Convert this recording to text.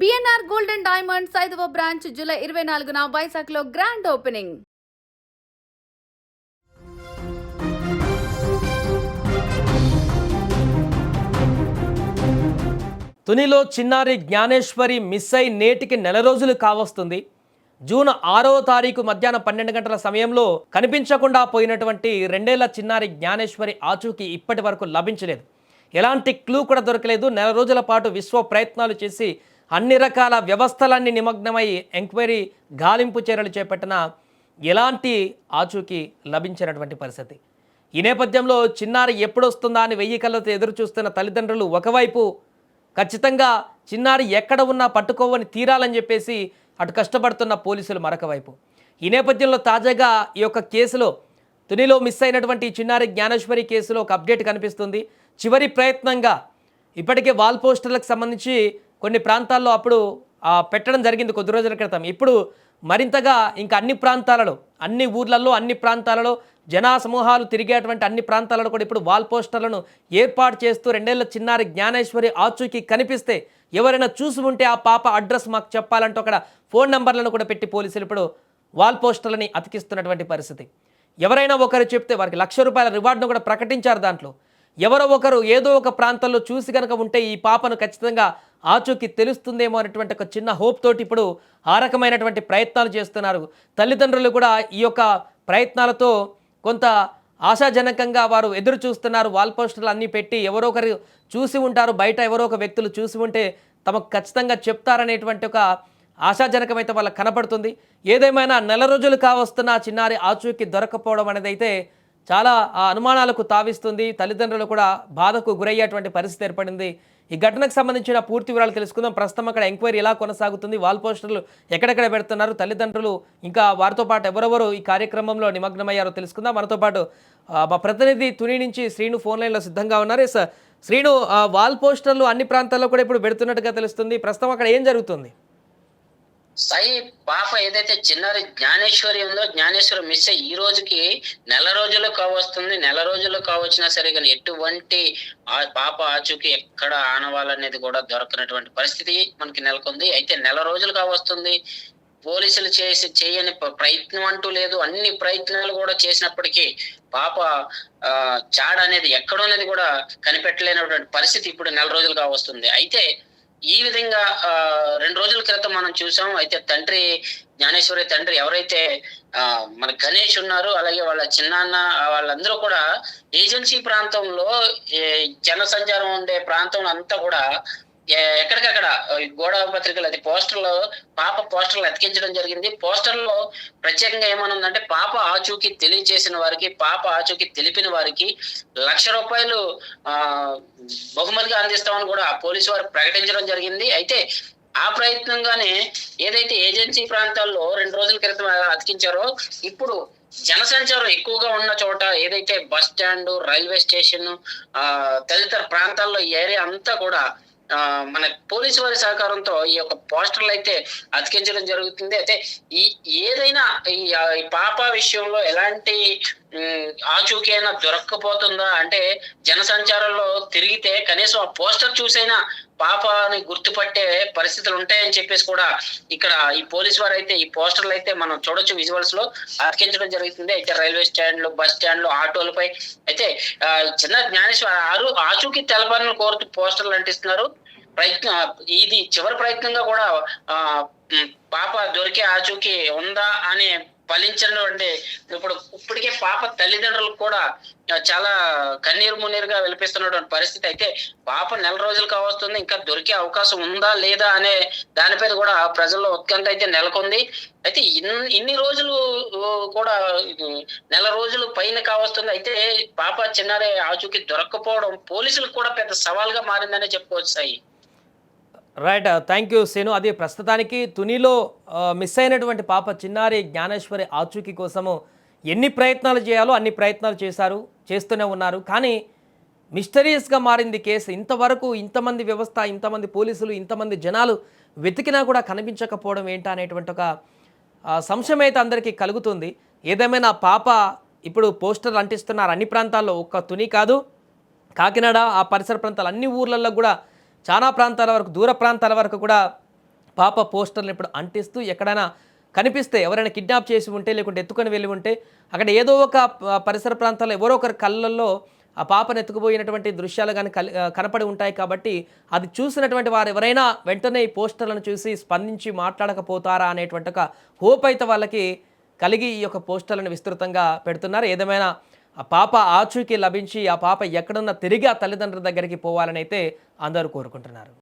BNR gold and diamonds 5వ branch July 24న వైజాగ్లో grand opening. తునిలో చిన్నారి జ్ఞానేశ్వరి మిస్ అయి నేటికి నెల రోజులు కావస్తుంది. జూన్ 6వ తారీఖు మధ్యాహ్నం 12 గంటల సమయంలో కనిపించకుండా పోయినటువంటి 2 ఏళ్ల చిన్నారి జ్ఞానేశ్వరి ఆచూకీ ఇప్పటి వరకు లభించలేదు. ఎలాంటి క్లూ కూడా దొరకలేదు. నెల రోజుల పాటు విశ్వ ప్రయత్నాలు చేసి అన్ని రకాల వ్యవస్థలన్నీ నిమగ్నమై ఎంక్వైరీ గాలింపు చర్యలు చేపట్టిన ఎలాంటి ఆచూకీ లభించినటువంటి పరిస్థితి. ఈ నేపథ్యంలో చిన్నారి ఎప్పుడొస్తుందా అని 1000 కళ్ళతో ఎదురు చూస్తున్న తల్లిదండ్రులు ఒకవైపు ఖచ్చితంగా చిన్నారి ఎక్కడ ఉన్నా పట్టుకోవని తీరాలని చెప్పేసి అటు కష్టపడుతున్న పోలీసులు మరొక వైపు. ఈ నేపథ్యంలో తాజాగా ఈ యొక్క కేసులో తునిలో మిస్ అయినటువంటి చిన్నారి జ్ఞానేశ్వరి కేసులో ఒక అప్డేట్ కనిపిస్తుంది. చివరి ప్రయత్నంగా ఇప్పటికే వాల్ పోస్టర్లకు సంబంధించి కొన్ని ప్రాంతాల్లో అప్పుడు పెట్టడం జరిగింది కొద్ది రోజుల క్రితం. ఇప్పుడు మరింతగా ఇంకా అన్ని ప్రాంతాలలో, అన్ని ఊర్లలో, అన్ని ప్రాంతాలలో జనా సమూహాలు తిరిగేటువంటి అన్ని ప్రాంతాలలో కూడా ఇప్పుడు వాల్ పోస్టర్లను ఏర్పాటు చేస్తూ 2 ఏళ్ల చిన్నారి జ్ఞానేశ్వరి ఆచూకీ కనిపిస్తే ఎవరైనా చూసి ఉంటే ఆ పాప అడ్రస్ మాకు చెప్పాలంటూ అక్కడ ఫోన్ నెంబర్లను కూడా పెట్టి పోలీసులు ఇప్పుడు వాల్ పోస్టర్లని అతికిస్తున్నటువంటి పరిస్థితి. ఎవరైనా ఒకరు చెప్తే వారికి ₹1,00,000 రివార్డును కూడా ప్రకటించారు. దాంట్లో ఎవరో ఒకరు ఏదో ఒక ప్రాంతంలో చూసి కనుక ఉంటే ఈ పాపను ఖచ్చితంగా ఆచూకీ తెలుస్తుందేమో అనేటువంటి ఒక చిన్న హోప్ తోటి ఇప్పుడు ఆ రకమైనటువంటి ప్రయత్నాలు చేస్తున్నారు. తల్లిదండ్రులు కూడా ఈ యొక్క ప్రయత్నాలతో కొంత ఆశాజనకంగా వారు ఎదురు చూస్తున్నారు. వాల్ పోస్టర్లు అన్నీ పెట్టి ఎవరో ఒకరు చూసి ఉంటారు, బయట ఎవరో ఒక వ్యక్తులు చూసి ఉంటే తమకు ఖచ్చితంగా చెప్తారనేటువంటి ఒక ఆశాజనకమైతే వాళ్ళకి కనపడుతుంది. ఏదేమైనా నెల రోజులు కావస్తున్న చిన్నారి ఆచూకీ దొరకపోవడం అనేది అయితే చాలా అనుమానాలకు తావిస్తుంది. తల్లిదండ్రులు కూడా బాధకు గురయ్యేటువంటి పరిస్థితి ఏర్పడింది. ఈ ఘటనకు సంబంధించిన పూర్తి వివరాలు తెలుసుకుందాం. ప్రస్తుతం అక్కడ ఎంక్వైరీ ఎలా కొనసాగుతుంది, వాల్ పోస్టర్లు ఎక్కడెక్కడ పెడుతున్నారు, తల్లిదండ్రులు ఇంకా వారితో పాటు ఎవరెవరు ఈ కార్యక్రమంలో నిమగ్నమయ్యారో తెలుసుకుందాం. మనతో పాటు మా ప్రతినిధి తుని నుంచి శ్రీను ఫోన్ లైన్లో సిద్ధంగా ఉన్నారు. సార్ శ్రీను, వాల్ పోస్టర్లు అన్ని ప్రాంతాల్లో కూడా ఇప్పుడు పెడుతున్నట్టుగా తెలుస్తుంది. ప్రస్తుతం అక్కడ ఏం జరుగుతుంది? సాయి, పాప ఏదైతే చిన్నారి జ్ఞానేశ్వరి ఉందో, జ్ఞానేశ్వరి మిస్ అయ్యి ఈ రోజుకి నెల రోజులు కావస్తుంది. నెల రోజులు కావచ్చినా సరే కానీ ఎటువంటి ఆ పాప ఆచూకీ ఎక్కడ ఆనవాలనేది కూడా దొరకనటువంటి పరిస్థితి మనకి నెలకొంది. అయితే నెల రోజులు కావస్తుంది. పోలీసులు చేయని ప్రయత్నం అంటూ లేదు. అన్ని ప్రయత్నాలు కూడా చేసినప్పటికీ పాప చాడ అనేది ఎక్కడున్నది కూడా కనిపెట్టలేనటువంటి పరిస్థితి ఇప్పుడు నెల రోజులు కావస్తుంది. అయితే ఈ విధంగా 2 రోజుల క్రితం మనం చూసాం. అయితే తండ్రి జ్ఞానేశ్వరి తండ్రి ఎవరైతే మన గణేష్ ఉన్నారు, అలాగే వాళ్ళ చిన్నాన్న వాళ్ళందరూ కూడా ఏజెన్సీ ప్రాంతంలో జన సంచారం ఉండే ప్రాంతంలో అంతా కూడా ఎక్కడికక్కడ గోడ పత్రికలు అది పాప పోస్టర్లు అతికించడం జరిగింది. పోస్టర్లో ప్రత్యేకంగా ఏమనుందంటే పాప ఆచూకీ తెలియజేసిన వారికి, పాప ఆచూకీ తెలిపిన వారికి ₹1,00,000 బహుమతిగా అందిస్తామని కూడా పోలీసు వారు ప్రకటించడం జరిగింది. అయితే ఆ ప్రయత్నంగానే ఏదైతే ఏజెన్సీ ప్రాంతాల్లో 2 రోజుల క్రితం అతికించారో, ఇప్పుడు జనసంచారం ఎక్కువగా ఉన్న చోట ఏదైతే బస్ స్టాండ్, రైల్వే స్టేషన్ తదితర ప్రాంతాల్లో ఈ ఏరియా అంతా కూడా మన పోలీసు వారి సహకారంతో ఈ యొక్క పోస్టర్లు అయితే అతికించడం జరుగుతుంది. అయితే ఏదైనా ఈ పాప విషయంలో ఎలాంటి ఆచూకీ అయినా దొరక్కపోతుందా అంటే, జనసంచారంలో తిరిగితే కనీసం ఆ పోస్టర్ చూసైనా పాపని గుర్తుపట్టే పరిస్థితులు ఉంటాయని చెప్పేసి కూడా ఇక్కడ ఈ పోలీసు వారు అయితే ఈ పోస్టర్లు అయితే మనం చూడొచ్చు, విజువల్స్ లో అతికించడం జరుగుతుంది. అయితే రైల్వే స్టాండ్లు, బస్ స్టాండ్లు, ఆటోలపై అయితే చిన్న జ్ఞానేశ్వరి ఆచూకీ తెలపాలని కోరుతూ పోస్టర్లు అంటిస్తున్నారు. ఇది చివరి ప్రయత్నంగా కూడా పాప దొరికే ఆచూకీ ఉందా అని ఫలించినటువంటి ఇప్పటికే పాప తల్లిదండ్రులకు కూడా చాలా కన్నీరు మున్నీరుగా విలపిస్తున్నటువంటి పరిస్థితి. అయితే పాప నెల రోజులు కావస్తుంది, ఇంకా దొరికే అవకాశం ఉందా లేదా అనే దానిపై కూడా ప్రజల్లో ఉత్కంఠ అయితే నెలకొంది. అయితే ఇన్ని రోజులు కూడా నెల రోజులు పైన కావస్తుంది. అయితే పాప చిన్నారి ఆచూకీ దొరక్కపోవడం పోలీసులకు కూడా పెద్ద సవాల్గా మారిందనే చెప్పుకోవచ్చు Sai. Right, thank you Srinu. అది ప్రస్తుతానికి తునిలో మిస్ అయినటువంటి పాప చిన్నారి జ్ఞానేశ్వరి ఆచూకీ కోసము ఎన్ని ప్రయత్నాలు చేయాలో అన్ని ప్రయత్నాలు చేస్తూనే ఉన్నారు. కానీ మిస్టరీయస్గా మారింది కేసు. ఇంతవరకు ఇంతమంది వ్యవస్థ, ఇంతమంది పోలీసులు, ఇంతమంది జనాలు వెతికినా కూడా కనిపించకపోవడం ఏంటా అనేటువంటి ఒక సంశయం అయితే అందరికీ కలుగుతుంది. ఏదేమైనా పాప ఇప్పుడు పోస్టర్లు అంటిస్తున్నారు అన్ని ప్రాంతాల్లో, ఒక్క తుని కాదు, కాకినాడ ఆ పరిసర ప్రాంతాలు అన్ని ఊర్లలో కూడా చాలా ప్రాంతాల వరకు, దూర ప్రాంతాల వరకు కూడా పాప పోస్టర్లు ఇప్పుడు అంటిస్తూ ఎక్కడైనా కనిపిస్తే ఎవరైనా కిడ్నాప్ చేసి ఉంటే లేకుంటే ఎత్తుకొని వెళ్ళి ఉంటే అక్కడ ఏదో ఒక పరిసర ప్రాంతాల్లో ఎవరో ఒకరి కళ్ళల్లో ఆ పాపను ఎత్తుకుపోయినటువంటి దృశ్యాలు కానీ కనపడి ఉంటాయి. కాబట్టి అది చూసినటువంటి వారు ఎవరైనా వెంటనే ఈ పోస్టర్లను చూసి స్పందించి మాట్లాడకపోతారా అనేటువంటి ఒక హోప్ అయితే వాళ్ళకి కలిగి ఈ యొక్క పోస్టర్లను విస్తృతంగా పెడుతున్నారు. ఏదేమైనా ఆ పాప ఆచూకీ లభించి ఆ పాప ఎక్కడున్నా తిరిగి ఆ తల్లిదండ్రుల దగ్గరికి పోవాలని అయితే అందరూ కోరుకుంటున్నారు.